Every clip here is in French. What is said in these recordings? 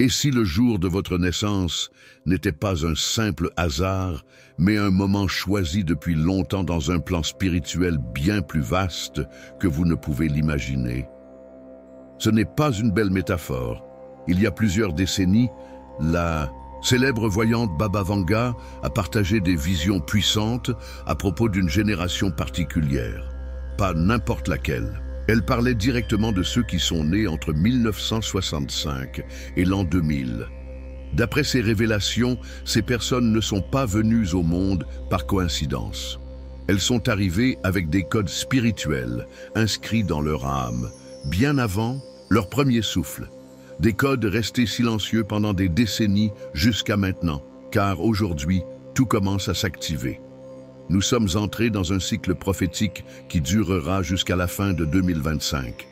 Et si le jour de votre naissance n'était pas un simple hasard, mais un moment choisi depuis longtemps dans un plan spirituel bien plus vaste que vous ne pouvez l'imaginer? Ce n'est pas une belle métaphore. Il y a plusieurs décennies, la célèbre voyante Baba Vanga a partagé des visions puissantes à propos d'une génération particulière, pas n'importe laquelle. Elle parlait directement de ceux qui sont nés entre 1965 et l'an 2000. D'après ces révélations, ces personnes ne sont pas venues au monde par coïncidence. Elles sont arrivées avec des codes spirituels inscrits dans leur âme, bien avant leur premier souffle. Des codes restés silencieux pendant des décennies jusqu'à maintenant, car aujourd'hui, tout commence à s'activer. Nous sommes entrés dans un cycle prophétique qui durera jusqu'à la fin de 2025.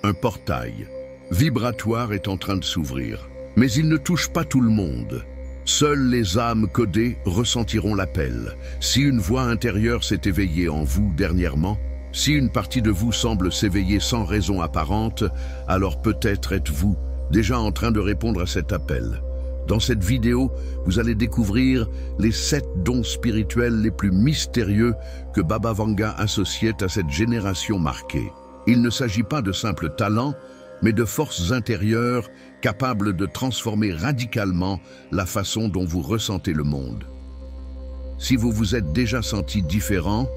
Un portail vibratoire est en train de s'ouvrir, mais il ne touche pas tout le monde. Seules les âmes codées ressentiront l'appel. Si une voix intérieure s'est éveillée en vous dernièrement, si une partie de vous semble s'éveiller sans raison apparente, alors peut-être êtes-vous déjà en train de répondre à cet appel. Dans cette vidéo, vous allez découvrir les 7 dons spirituels les plus mystérieux que Baba Vanga associait à cette génération marquée. Il ne s'agit pas de simples talents, mais de forces intérieures capables de transformer radicalement la façon dont vous ressentez le monde. Si vous vous êtes déjà senti différent,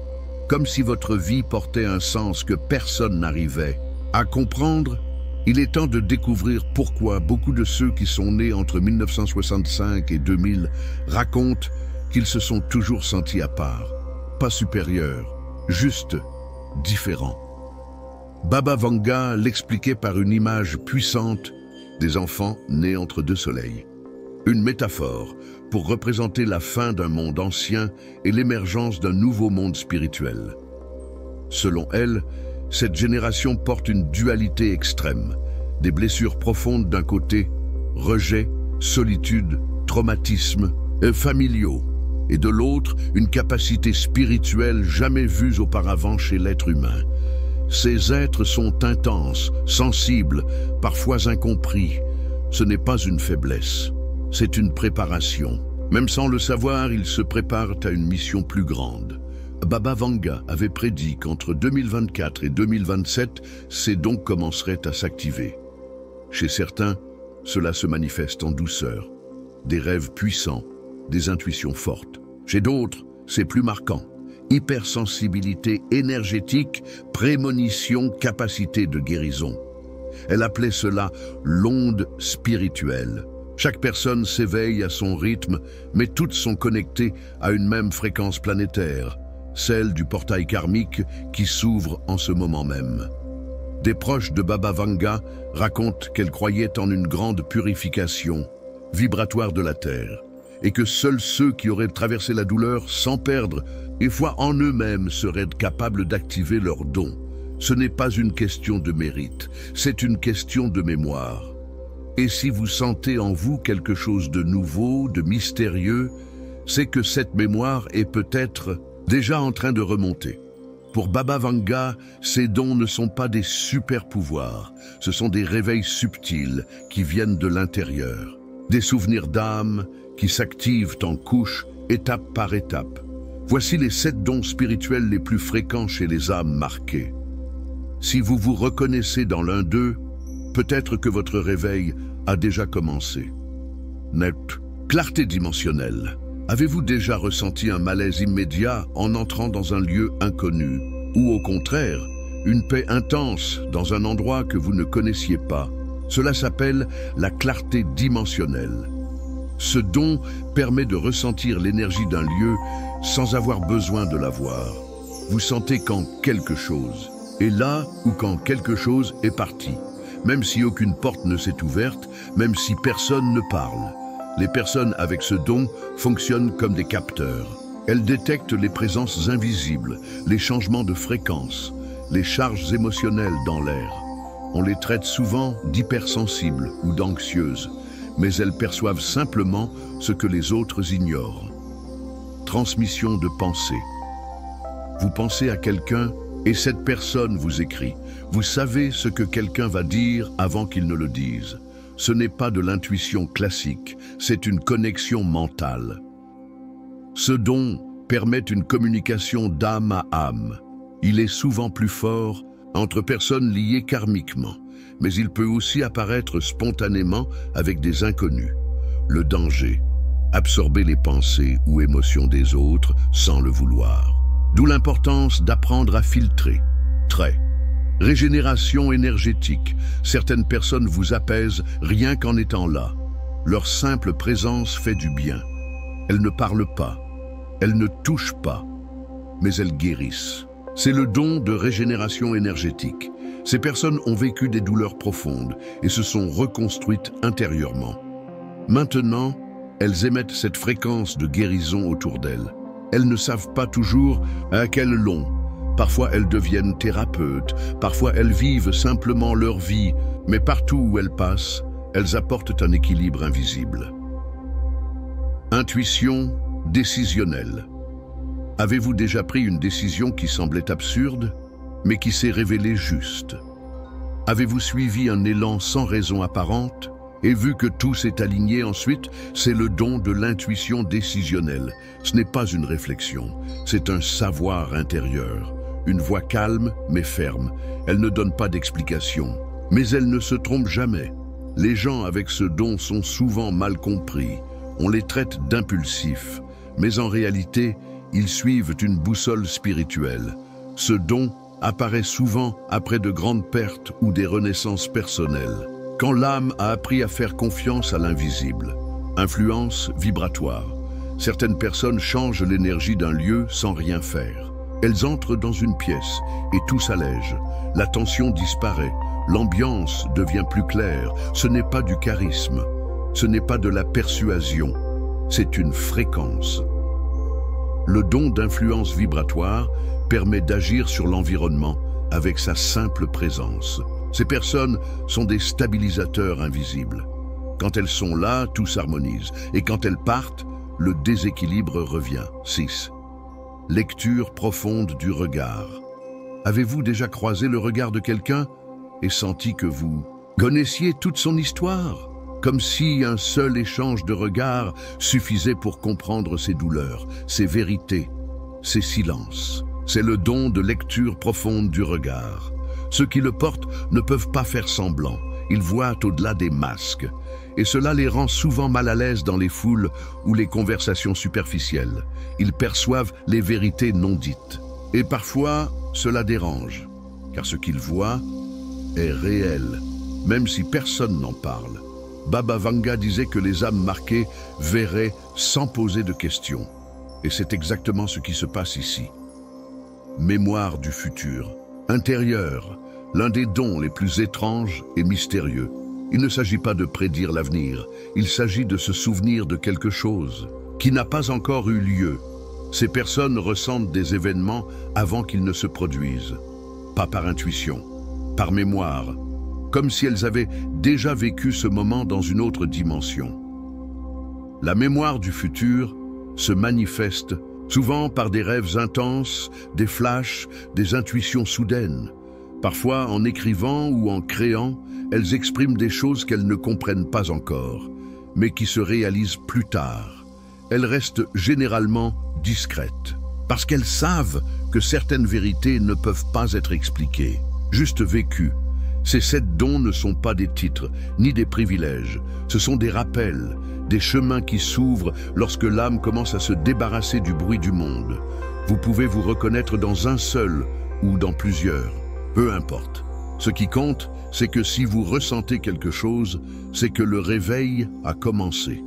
comme si votre vie portait un sens que personne n'arrivait à comprendre, il est temps de découvrir pourquoi beaucoup de ceux qui sont nés entre 1965 et 2000 racontent qu'ils se sont toujours sentis à part, pas supérieurs, juste différents. Baba Vanga l'expliquait par une image puissante des enfants nés entre deux soleils. Une métaphore pour représenter la fin d'un monde ancien et l'émergence d'un nouveau monde spirituel. Selon elle, cette génération porte une dualité extrême, des blessures profondes d'un côté, rejet, solitude, traumatisme, familiaux, et de l'autre, une capacité spirituelle jamais vue auparavant chez l'être humain. Ces êtres sont intenses, sensibles, parfois incompris. Ce n'est pas une faiblesse, c'est une préparation. Même sans le savoir, ils se préparent à une mission plus grande. Baba Vanga avait prédit qu'entre 2024 et 2027, ces dons commenceraient à s'activer. Chez certains, cela se manifeste en douceur, des rêves puissants, des intuitions fortes. Chez d'autres, c'est plus marquant. Hypersensibilité énergétique, prémonition, capacité de guérison. Elle appelait cela l'onde spirituelle. Chaque personne s'éveille à son rythme, mais toutes sont connectées à une même fréquence planétaire, celle du portail karmique qui s'ouvre en ce moment même. Des proches de Baba Vanga racontent qu'elle croyait en une grande purification vibratoire de la Terre, et que seuls ceux qui auraient traversé la douleur sans perdre et foi en eux-mêmes seraient capables d'activer leurs dons. Ce n'est pas une question de mérite, c'est une question de mémoire. Et si vous sentez en vous quelque chose de nouveau, de mystérieux, c'est que cette mémoire est peut-être déjà en train de remonter. Pour Baba Vanga, ces dons ne sont pas des super-pouvoirs, ce sont des réveils subtils qui viennent de l'intérieur. Des souvenirs d'âme qui s'activent en couches, étape par étape. Voici les 7 dons spirituels les plus fréquents chez les âmes marquées. Si vous vous reconnaissez dans l'un d'eux, peut-être que votre réveil a déjà commencé. Clarté dimensionnelle. Avez-vous déjà ressenti un malaise immédiat en entrant dans un lieu inconnu? Ou au contraire, une paix intense dans un endroit que vous ne connaissiez pas? Cela s'appelle la clarté dimensionnelle. Ce don permet de ressentir l'énergie d'un lieu sans avoir besoin de la voir. Vous sentez quand quelque chose est là ou quand quelque chose est parti. Même si aucune porte ne s'est ouverte, même si personne ne parle. Les personnes avec ce don fonctionnent comme des capteurs. Elles détectent les présences invisibles, les changements de fréquence, les charges émotionnelles dans l'air. On les traite souvent d'hypersensibles ou d'anxieuses, mais elles perçoivent simplement ce que les autres ignorent. Transmission de pensée. Vous pensez à quelqu'un et cette personne vous écrit. Vous savez ce que quelqu'un va dire avant qu'il ne le dise. ce n'est pas de l'intuition classique, c'est une connexion mentale. Ce don permet une communication d'âme à âme. Il est souvent plus fort entre personnes liées karmiquement, mais il peut aussi apparaître spontanément avec des inconnus. Le danger, absorber les pensées ou émotions des autres sans le vouloir. D'où l'importance d'apprendre à filtrer. Trait. Régénération énergétique. Certaines personnes vous apaisent rien qu'en étant là. Leur simple présence fait du bien. Elles ne parlent pas, elles ne touchent pas, mais elles guérissent. C'est le don de régénération énergétique. Ces personnes ont vécu des douleurs profondes et se sont reconstruites intérieurement. Maintenant, elles émettent cette fréquence de guérison autour d'elles. Elles ne savent pas toujours à quel long. Parfois elles deviennent thérapeutes, parfois elles vivent simplement leur vie, mais partout où elles passent, elles apportent un équilibre invisible. Intuition décisionnelle. Avez-vous déjà pris une décision qui semblait absurde, mais qui s'est révélée juste? Avez-vous suivi un élan sans raison apparente et vu que tout s'est aligné ensuite? C'est le don de l'intuition décisionnelle. Ce n'est pas une réflexion, c'est un savoir intérieur. Une voix calme mais ferme. Elle ne donne pas d'explication, mais elle ne se trompe jamais. Les gens avec ce don sont souvent mal compris. On les traite d'impulsifs, mais en réalité, ils suivent une boussole spirituelle. Ce don apparaît souvent après de grandes pertes ou des renaissances personnelles. Quand l'âme a appris à faire confiance à l'invisible. Influence vibratoire. Certaines personnes changent l'énergie d'un lieu sans rien faire. Elles entrent dans une pièce et tout s'allège. La tension disparaît. L'ambiance devient plus claire. Ce n'est pas du charisme. Ce n'est pas de la persuasion. C'est une fréquence. Le don d'influence vibratoire permet d'agir sur l'environnement avec sa simple présence. Ces personnes sont des stabilisateurs invisibles. Quand elles sont là, tout s'harmonise. Et quand elles partent, le déséquilibre revient. 6. Lecture profonde du regard. Avez-vous déjà croisé le regard de quelqu'un et senti que vous connaissiez toute son histoire? Comme si un seul échange de regards suffisait pour comprendre ses douleurs, ses vérités, ses silences. C'est le don de lecture profonde du regard. Ceux qui le portent ne peuvent pas faire semblant. Ils voient au-delà des masques. Et cela les rend souvent mal à l'aise dans les foules ou les conversations superficielles. Ils perçoivent les vérités non dites. Et parfois, cela dérange, car ce qu'ils voient est réel, même si personne n'en parle. Baba Vanga disait que les âmes marquées verraient sans poser de questions. Et c'est exactement ce qui se passe ici. Mémoire du futur. Intérieur, l'un des dons les plus étranges et mystérieux. Il ne s'agit pas de prédire l'avenir, il s'agit de se souvenir de quelque chose qui n'a pas encore eu lieu. Ces personnes ressentent des événements avant qu'ils ne se produisent. Pas par intuition, par mémoire, comme si elles avaient déjà vécu ce moment dans une autre dimension. La mémoire du futur se manifeste souvent par des rêves intenses, des flashs, des intuitions soudaines. Parfois, en écrivant ou en créant, elles expriment des choses qu'elles ne comprennent pas encore, mais qui se réalisent plus tard. Elles restent généralement discrètes, parce qu'elles savent que certaines vérités ne peuvent pas être expliquées, juste vécues. Ces 7 dons ne sont pas des titres, ni des privilèges. Ce sont des rappels, des chemins qui s'ouvrent lorsque l'âme commence à se débarrasser du bruit du monde. Vous pouvez vous reconnaître dans un seul ou dans plusieurs, peu importe. Ce qui compte, c'est que si vous ressentez quelque chose, c'est que le réveil a commencé.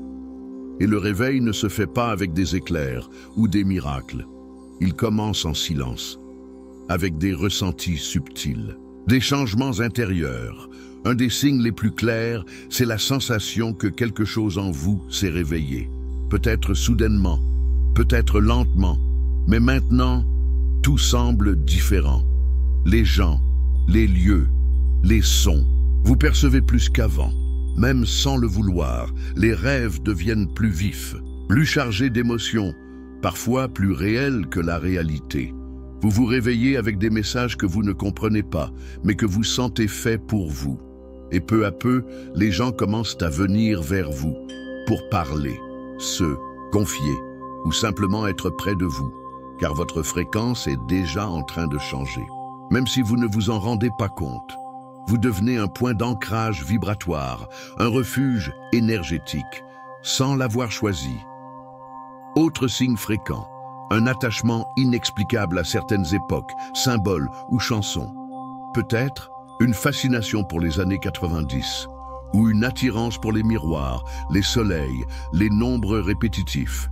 Et le réveil ne se fait pas avec des éclairs ou des miracles. Il commence en silence, avec des ressentis subtils. Des changements intérieurs. Un des signes les plus clairs, c'est la sensation que quelque chose en vous s'est réveillé. Peut-être soudainement, peut-être lentement, mais maintenant, tout semble différent. Les gens, les lieux, les sons. Vous percevez plus qu'avant. Même sans le vouloir, les rêves deviennent plus vifs, plus chargés d'émotions, parfois plus réels que la réalité. Vous vous réveillez avec des messages que vous ne comprenez pas, mais que vous sentez faits pour vous. Et peu à peu, les gens commencent à venir vers vous pour parler, se confier ou simplement être près de vous, car votre fréquence est déjà en train de changer. Même si vous ne vous en rendez pas compte, vous devenez un point d'ancrage vibratoire, un refuge énergétique, sans l'avoir choisi. Autre signe fréquent, un attachement inexplicable à certaines époques, symboles ou chansons. Peut-être une fascination pour les années 90, ou une attirance pour les miroirs, les soleils, les nombres répétitifs.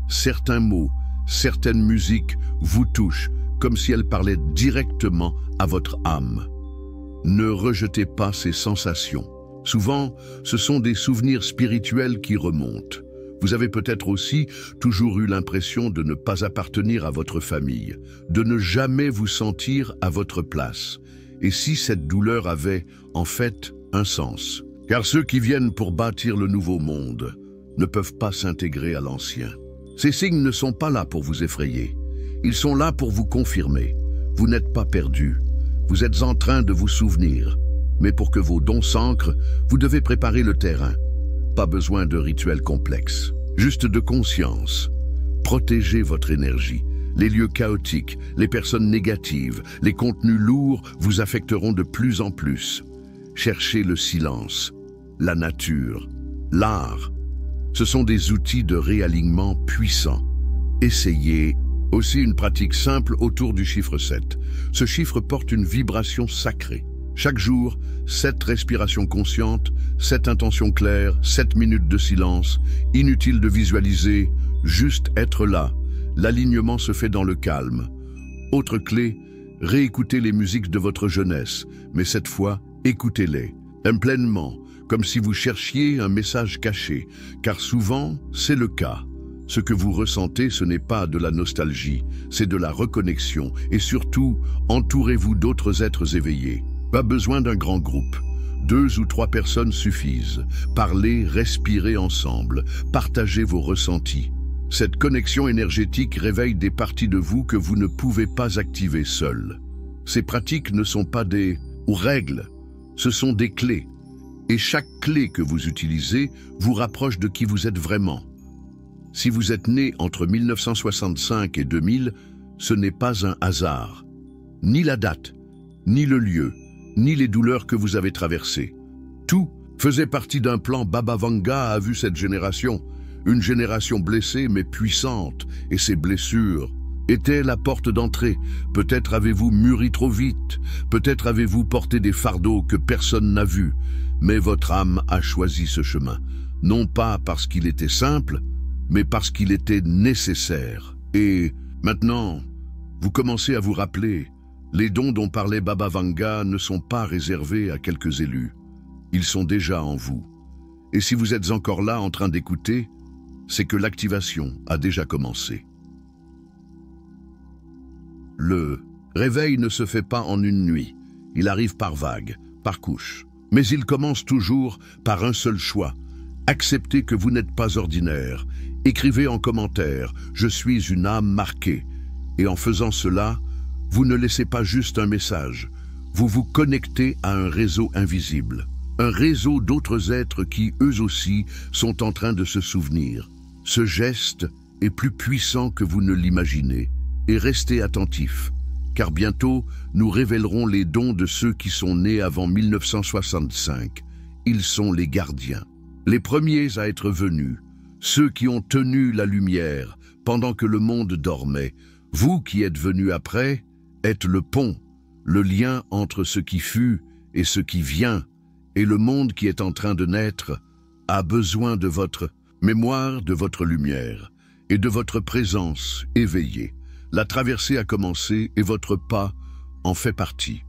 Certains mots, certaines musiques vous touchent, comme si elles parlaient directement à votre âme. Ne rejetez pas ces sensations. Souvent, ce sont des souvenirs spirituels qui remontent. Vous avez peut-être aussi toujours eu l'impression de ne pas appartenir à votre famille, de ne jamais vous sentir à votre place. Et si cette douleur avait, en fait, un sens? Car ceux qui viennent pour bâtir le nouveau monde ne peuvent pas s'intégrer à l'ancien. Ces signes ne sont pas là pour vous effrayer. Ils sont là pour vous confirmer. Vous n'êtes pas perdu. Vous êtes en train de vous souvenir. Mais pour que vos dons s'ancrent, vous devez préparer le terrain. Pas besoin de rituels complexes. Juste de conscience. Protégez votre énergie. Les lieux chaotiques, les personnes négatives, les contenus lourds vous affecteront de plus en plus. Cherchez le silence, la nature, l'art. Ce sont des outils de réalignement puissants. Essayez aussi une pratique simple autour du chiffre 7. Ce chiffre porte une vibration sacrée. Chaque jour, 7 respirations conscientes, 7 intentions claires, 7 minutes de silence. Inutile de visualiser, juste être là. L'alignement se fait dans le calme. Autre clé, réécoutez les musiques de votre jeunesse, mais cette fois, écoutez-les. Pleinement, comme si vous cherchiez un message caché, car souvent, c'est le cas. Ce que vous ressentez, ce n'est pas de la nostalgie, c'est de la reconnexion. Et surtout, entourez-vous d'autres êtres éveillés. Pas besoin d'un grand groupe. 2 ou 3 personnes suffisent. Parlez, respirez ensemble, partagez vos ressentis. Cette connexion énergétique réveille des parties de vous que vous ne pouvez pas activer seul. Ces pratiques ne sont pas des règles, ce sont des clés. Et chaque clé que vous utilisez vous rapproche de qui vous êtes vraiment. Si vous êtes né entre 1965 et 2000, ce n'est pas un hasard. Ni la date, ni le lieu, ni les douleurs que vous avez traversées. Tout faisait partie d'un plan. Baba Vanga a vu cette génération. Une génération blessée mais puissante, et ces blessures étaient la porte d'entrée. Peut-être avez-vous mûri trop vite, peut-être avez-vous porté des fardeaux que personne n'a vus, mais votre âme a choisi ce chemin, non pas parce qu'il était simple, mais parce qu'il était nécessaire. Et maintenant, vous commencez à vous rappeler, les dons dont parlait Baba Vanga ne sont pas réservés à quelques élus. Ils sont déjà en vous. Et si vous êtes encore là en train d'écouter, c'est que l'activation a déjà commencé. Le réveil ne se fait pas en une nuit. Il arrive par vagues, par couches. Mais il commence toujours par un seul choix. Acceptez que vous n'êtes pas ordinaire. Écrivez en commentaire « Je suis une âme marquée ». Et en faisant cela, vous ne laissez pas juste un message. Vous vous connectez à un réseau invisible. Un réseau d'autres êtres qui, eux aussi, sont en train de se souvenir. Ce geste est plus puissant que vous ne l'imaginez. Et restez attentifs, car bientôt, nous révélerons les dons de ceux qui sont nés avant 1965. Ils sont les gardiens, les premiers à être venus, ceux qui ont tenu la lumière pendant que le monde dormait. Vous qui êtes venus après, êtes le pont, le lien entre ce qui fut et ce qui vient. Et le monde qui est en train de naître a besoin de votre mémoire, de votre lumière et de votre présence éveillée. La traversée a commencé et votre pas en fait partie.